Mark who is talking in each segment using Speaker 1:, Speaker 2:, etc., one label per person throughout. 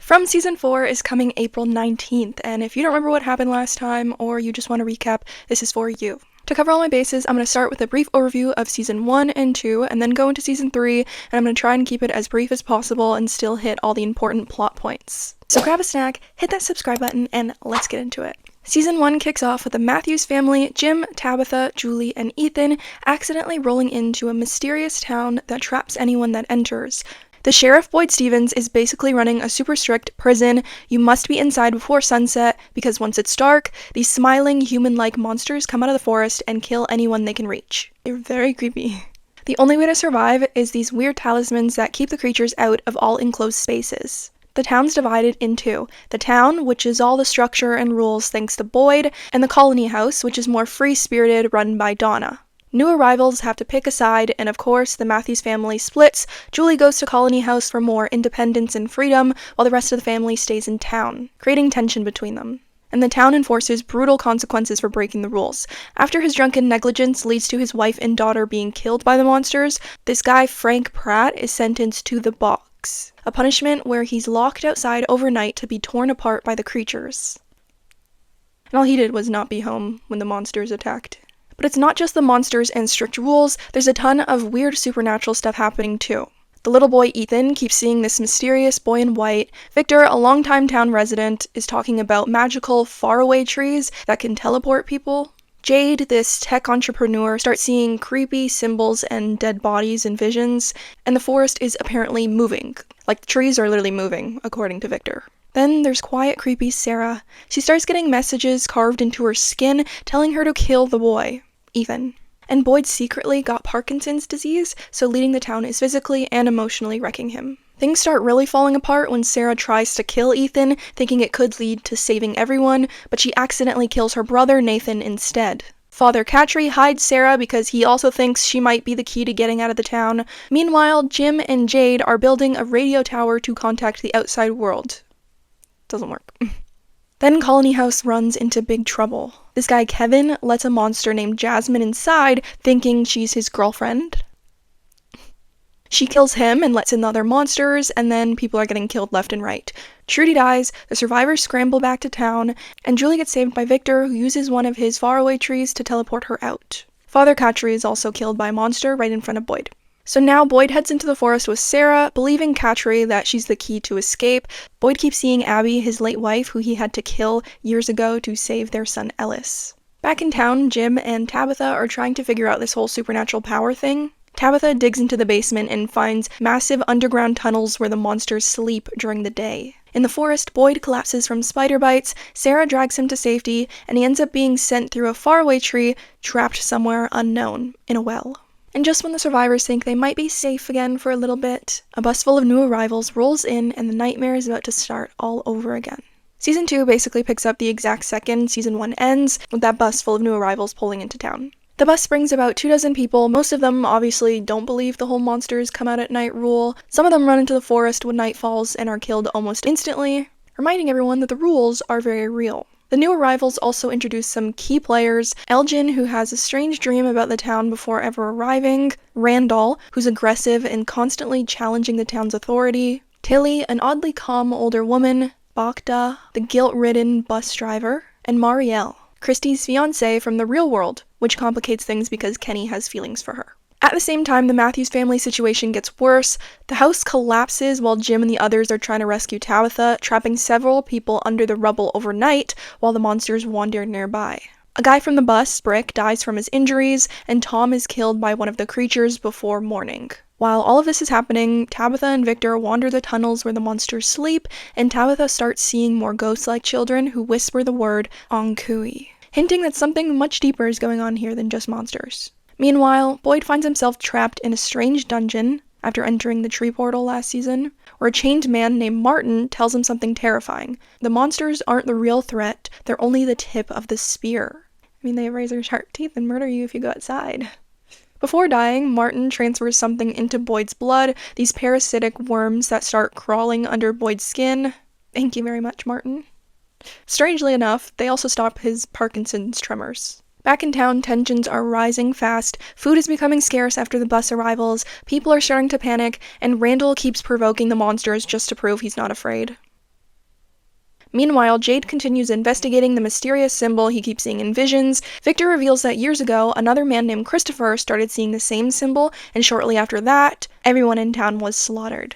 Speaker 1: From Season 4 is coming April 19th, and if you don't remember what happened last time, or you just want to recap, this is for you. To cover all my bases, I'm going to start with a brief overview of Season 1 and 2, and then go into Season 3, and I'm going to try and keep it as brief as possible and still hit all the important plot points. So grab a snack, hit that subscribe button, and let's get into it. Season 1 kicks off with the Matthews family, Jim, Tabitha, Julie, and Ethan, accidentally rolling into a mysterious town that traps anyone that enters. The sheriff, Boyd Stevens, is basically running a super strict prison. You must be inside before sunset, because once it's dark, these smiling, human-like monsters come out of the forest and kill anyone they can reach. They're very creepy. The only way to survive is these weird talismans that keep the creatures out of all enclosed spaces. The town's divided in two. The town, which is all the structure and rules thanks to Boyd, and the colony house, which is more free-spirited, run by Donna. New arrivals have to pick a side, and of course, the Matthews family splits. Julie goes to Colony House for more independence and freedom, while the rest of the family stays in town, creating tension between them. And the town enforces brutal consequences for breaking the rules. After his drunken negligence leads to his wife and daughter being killed by the monsters, this guy, Frank Pratt, is sentenced to the box, a punishment where he's locked outside overnight to be torn apart by the creatures. And all he did was not be home when the monsters attacked. But it's not just the monsters and strict rules, there's a ton of weird supernatural stuff happening too. The little boy Ethan keeps seeing this mysterious boy in white. Victor, a longtime town resident, is talking about magical faraway trees that can teleport people. Jade, this tech entrepreneur, starts seeing creepy symbols and dead bodies and visions, and the forest is apparently moving. Like the trees are literally moving, according to Victor. Then there's quiet, creepy Sarah. She starts getting messages carved into her skin telling her to kill the boy, Ethan. And Boyd secretly got Parkinson's disease, so leading the town is physically and emotionally wrecking him. Things start really falling apart when Sarah tries to kill Ethan, thinking it could lead to saving everyone, but she accidentally kills her brother Nathan instead. Father Catry hides Sarah because he also thinks she might be the key to getting out of the town. Meanwhile, Jim and Jade are building a radio tower to contact the outside world. Doesn't work. Then Colony House runs into big trouble. This guy Kevin lets a monster named Jasmine inside, thinking she's his girlfriend. She kills him and lets in the other monsters, and then people are getting killed left and right. Trudy dies, the survivors scramble back to town, and Julie gets saved by Victor, who uses one of his faraway trees to teleport her out. Father Catry is also killed by a monster right in front of Boyd. So now Boyd heads into the forest with Sarah, believing Catry that she's the key to escape. Boyd keeps seeing Abby, his late wife, who he had to kill years ago to save their son Ellis. Back in town, Jim and Tabitha are trying to figure out this whole supernatural power thing. Tabitha digs into the basement and finds massive underground tunnels where the monsters sleep during the day. In the forest, Boyd collapses from spider bites, Sarah drags him to safety, and he ends up being sent through a faraway tree, trapped somewhere unknown, in a well. And just when the survivors think they might be safe again for a little bit, a bus full of new arrivals rolls in and the nightmare is about to start all over again. Season 2 basically picks up the exact second Season 1 ends, with that bus full of new arrivals pulling into town. The bus brings about 24 people. Most of them obviously don't believe the whole monsters come out at night rule. Some of them run into the forest when night falls and are killed almost instantly, reminding everyone that the rules are very real. The new arrivals also introduce some key players: Elgin, who has a strange dream about the town before ever arriving, Randall, who's aggressive and constantly challenging the town's authority, Tilly, an oddly calm older woman, Bacta, the guilt-ridden bus driver, and Marielle, Christy's fiancé from the real world, which complicates things because Kenny has feelings for her. At the same time, the Matthews family situation gets worse. The house collapses while Jim and the others are trying to rescue Tabitha, trapping several people under the rubble overnight while the monsters wander nearby. A guy from the bus, Brick, dies from his injuries, and Tom is killed by one of the creatures before morning. While all of this is happening, Tabitha and Victor wander the tunnels where the monsters sleep, and Tabitha starts seeing more ghost-like children who whisper the word Onkui, hinting that something much deeper is going on here than just monsters. Meanwhile, Boyd finds himself trapped in a strange dungeon after entering the tree portal last season, where a chained man named Martin tells him something terrifying. The monsters aren't the real threat, they're only the tip of the spear. I mean, they have razor-sharp teeth and murder you if you go outside. Before dying, Martin transfers something into Boyd's blood, these parasitic worms that start crawling under Boyd's skin. Thank you very much, Martin. Strangely enough, they also stop his Parkinson's tremors. Back in town, tensions are rising fast, food is becoming scarce after the bus arrivals, people are starting to panic, and Randall keeps provoking the monsters just to prove he's not afraid. Meanwhile, Jade continues investigating the mysterious symbol he keeps seeing in visions. Victor reveals that years ago, another man named Christopher started seeing the same symbol, and shortly after that, everyone in town was slaughtered.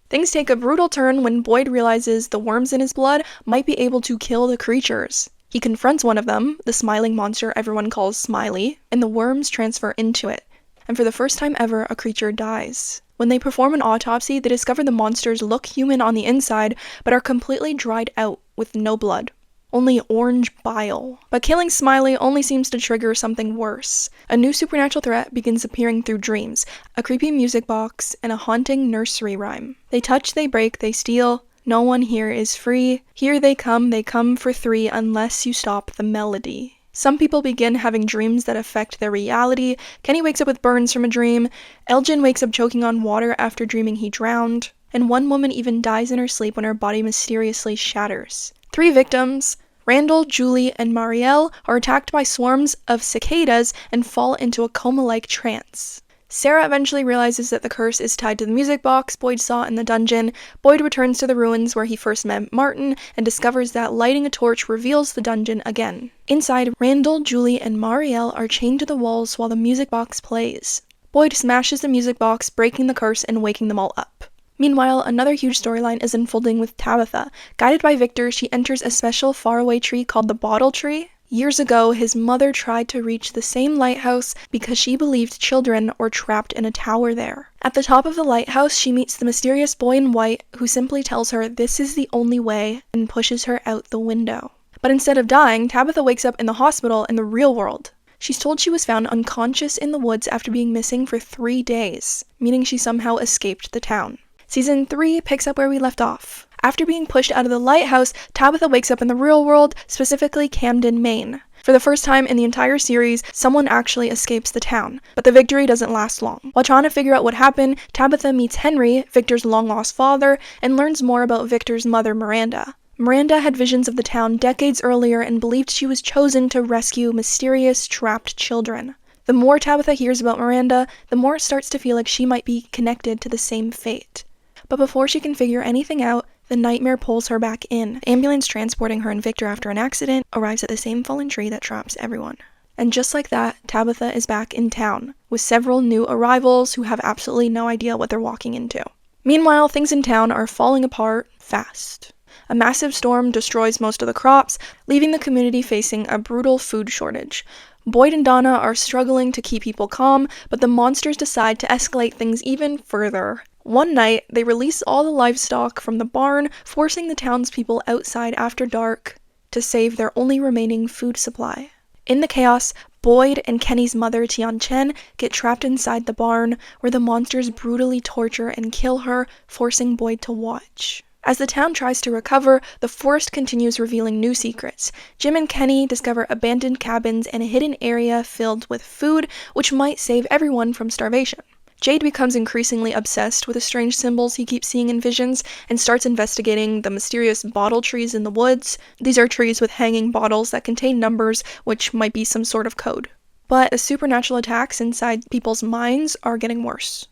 Speaker 1: Things take a brutal turn when Boyd realizes the worms in his blood might be able to kill the creatures. He confronts one of them, the smiling monster everyone calls Smiley, and the worms transfer into it. And for the first time ever, a creature dies. When they perform an autopsy, they discover the monsters look human on the inside, but are completely dried out with no blood. Only orange bile. But killing Smiley only seems to trigger something worse. A new supernatural threat begins appearing through dreams, a creepy music box, and a haunting nursery rhyme. They touch, they break, they steal. No one here is free. Here they come for 3 unless you stop the melody. Some people begin having dreams that affect their reality. Kenny wakes up with burns from a dream. Elgin wakes up choking on water after dreaming he drowned. And one woman even dies in her sleep when her body mysteriously shatters. 3 victims, Randall, Julie, and Marielle, are attacked by swarms of cicadas and fall into a coma-like trance. Sarah eventually realizes that the curse is tied to the music box Boyd saw in the dungeon. Boyd returns to the ruins where he first met Martin and discovers that lighting a torch reveals the dungeon again. Inside, Randall, Julie, and Marielle are chained to the walls while the music box plays. Boyd smashes the music box, breaking the curse and waking them all up. Meanwhile, another huge storyline is unfolding with Tabitha. Guided by Victor, she enters a special faraway tree called the Bottle Tree. Years ago, his mother tried to reach the same lighthouse because she believed children were trapped in a tower there. At the top of the lighthouse, she meets the mysterious boy in white who simply tells her this is the only way and pushes her out the window. But instead of dying, Tabitha wakes up in the hospital in the real world. She's told she was found unconscious in the woods after being missing for 3 days, meaning she somehow escaped the town. Season 3 picks up where we left off. After being pushed out of the lighthouse, Tabitha wakes up in the real world, specifically Camden, Maine. For the first time in the entire series, someone actually escapes the town, but the victory doesn't last long. While trying to figure out what happened, Tabitha meets Henry, Victor's long-lost father, and learns more about Victor's mother, Miranda. Miranda had visions of the town decades earlier and believed she was chosen to rescue mysterious, trapped children. The more Tabitha hears about Miranda, the more it starts to feel like she might be connected to the same fate. But before she can figure anything out, the nightmare pulls her back in. The ambulance transporting her and Victor after an accident arrives at the same fallen tree that traps everyone. And just like that, Tabitha is back in town, with several new arrivals who have absolutely no idea what they're walking into. Meanwhile, things in town are falling apart fast. A massive storm destroys most of the crops, leaving the community facing a brutal food shortage. Boyd and Donna are struggling to keep people calm, but the monsters decide to escalate things even further. One night, they release all the livestock from the barn, forcing the townspeople outside after dark to save their only remaining food supply. In the chaos, Boyd and Kenny's mother, Tian Chen, get trapped inside the barn, where the monsters brutally torture and kill her, forcing Boyd to watch. As the town tries to recover, the forest continues revealing new secrets. Jim and Kenny discover abandoned cabins and a hidden area filled with food, which might save everyone from starvation. Jade becomes increasingly obsessed with the strange symbols he keeps seeing in visions and starts investigating the mysterious bottle trees in the woods. These are trees with hanging bottles that contain numbers, which might be some sort of code. But the supernatural attacks inside people's minds are getting worse.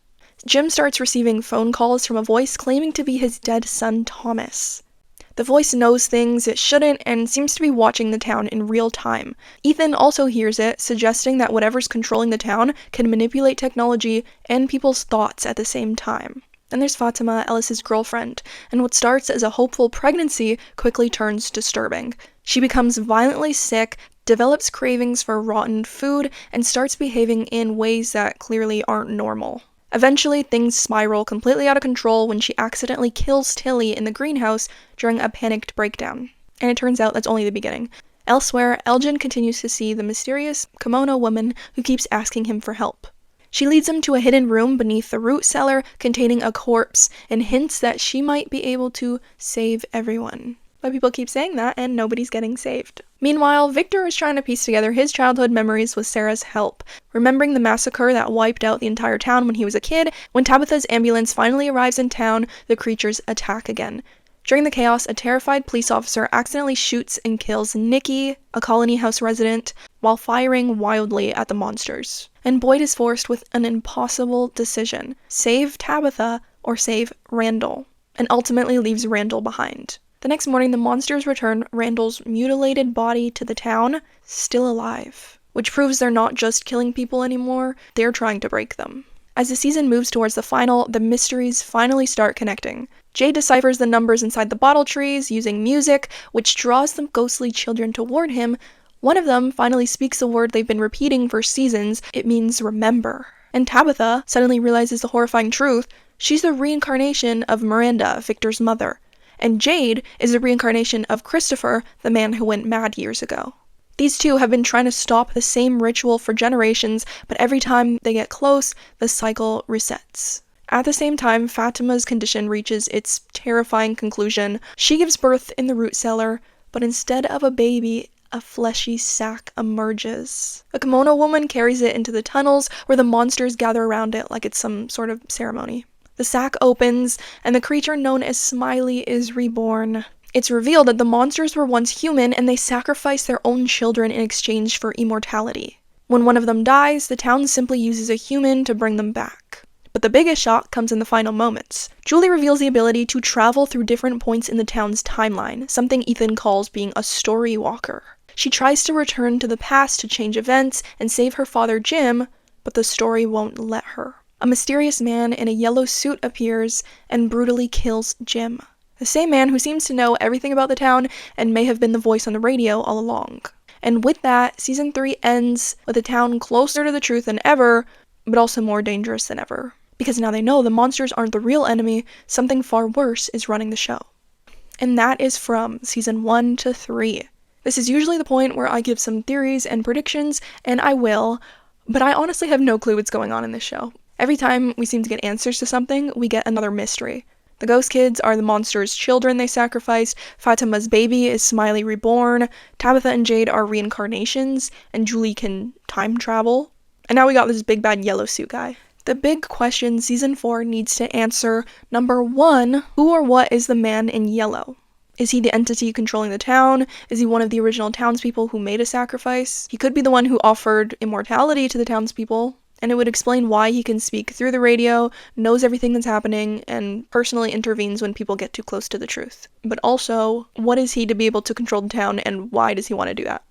Speaker 1: Jim starts receiving phone calls from a voice claiming to be his dead son, Thomas. The voice knows things it shouldn't and seems to be watching the town in real time. Ethan also hears it, suggesting that whatever's controlling the town can manipulate technology and people's thoughts at the same time. Then there's Fatima, Ellis's girlfriend, and what starts as a hopeful pregnancy quickly turns disturbing. She becomes violently sick, develops cravings for rotten food, and starts behaving in ways that clearly aren't normal. Eventually, things spiral completely out of control when she accidentally kills Tilly in the greenhouse during a panicked breakdown. And it turns out that's only the beginning. Elsewhere, Elgin continues to see the mysterious kimono woman who keeps asking him for help. She leads him to a hidden room beneath the root cellar containing a corpse and hints that she might be able to save everyone. But people keep saying that and nobody's getting saved. Meanwhile, Victor is trying to piece together his childhood memories with Sarah's help, remembering the massacre that wiped out the entire town when he was a kid. When Tabitha's ambulance finally arrives in town, the creatures attack again. During the chaos, a terrified police officer accidentally shoots and kills Nikki, a colony house resident, while firing wildly at the monsters. And Boyd is forced with an impossible decision: save Tabitha or save Randall, and ultimately leaves Randall behind. The next morning, the monsters return Randall's mutilated body to the town, still alive, which proves they're not just killing people anymore, they're trying to break them. As the season moves towards the final, the mysteries finally start connecting. Jade deciphers the numbers inside the bottle trees using music, which draws the ghostly children toward him. One of them finally speaks a word they've been repeating for seasons. It means remember. And Tabitha suddenly realizes the horrifying truth. She's the reincarnation of Miranda, Victor's mother. And Jade is a reincarnation of Christopher, the man who went mad years ago. These two have been trying to stop the same ritual for generations, but every time they get close, the cycle resets. At the same time, Fatima's condition reaches its terrifying conclusion. She gives birth in the root cellar, but instead of a baby, a fleshy sack emerges. A kimono woman carries it into the tunnels where the monsters gather around it like it's some sort of ceremony. The sack opens, and the creature known as Smiley is reborn. It's revealed that the monsters were once human, and they sacrificed their own children in exchange for immortality. When one of them dies, the town simply uses a human to bring them back. But the biggest shock comes in the final moments. Julie reveals the ability to travel through different points in the town's timeline, something Ethan calls being a story walker. She tries to return to the past to change events and save her father Jim, but the story won't let her. A mysterious man in a yellow suit appears and brutally kills Jim, the same man who seems to know everything about the town and may have been the voice on the radio all along. And with that, season 3 ends with the town closer to the truth than ever, but also more dangerous than ever. Because now they know the monsters aren't the real enemy, something far worse is running the show. And that is from season 1 to 3. This is usually the point where I give some theories and predictions, and I will, but I honestly have no clue what's going on in this show. Every time we seem to get answers to something, we get another mystery. The ghost kids are the monsters' children they sacrificed, Fatima's baby is Smiley reborn, Tabitha and Jade are reincarnations, and Julie can time travel. And now we got this big bad yellow suit guy. The big question season 4 needs to answer, number 1, who or what is the man in yellow? Is he the entity controlling the town? Is he one of the original townspeople who made a sacrifice? He could be the one who offered immortality to the townspeople. And it would explain why he can speak through the radio, knows everything that's happening, and personally intervenes when people get too close to the truth. But also, what is he to be able to control the town, and why does he want to do that?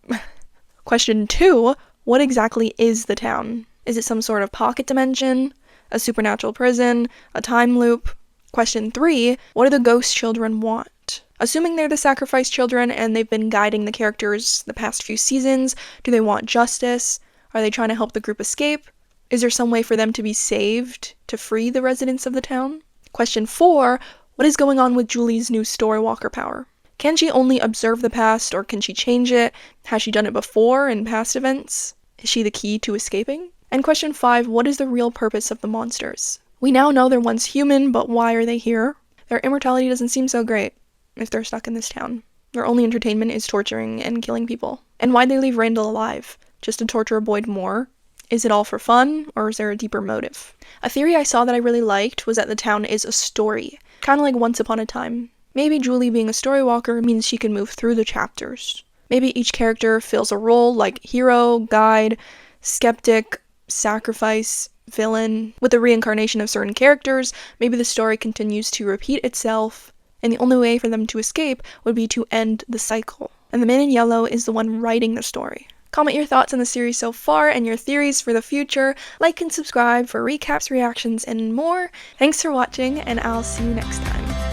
Speaker 1: Question 2, what exactly is the town? Is it some sort of pocket dimension? A supernatural prison? A time loop? Question 3, what do the ghost children want? Assuming they're the sacrificed children and they've been guiding the characters the past few seasons, do they want justice? Are they trying to help the group escape? Is there some way for them to be saved to free the residents of the town? Question 4, what is going on with Julie's new story walker power? Can she only observe the past, or can she change it? Has she done it before in past events? Is she the key to escaping? And question 5, what is the real purpose of the monsters? We now know they're once human, but why are they here? Their immortality doesn't seem so great if they're stuck in this town. Their only entertainment is torturing and killing people. And why'd they leave Randall alive? Just to torture Boyd more? Is it all for fun, or is there a deeper motive? A theory I saw that I really liked was that the town is a story, kind of like Once Upon a Time. Maybe Julie being a story walker means she can move through the chapters. Maybe each character fills a role like hero, guide, skeptic, sacrifice, villain. With the reincarnation of certain characters, maybe the story continues to repeat itself, and the only way for them to escape would be to end the cycle. And the man in yellow is the one writing the story. Comment your thoughts on the series so far and your theories for the future. Like and subscribe for recaps, reactions, and more. Thanks for watching, and I'll see you next time.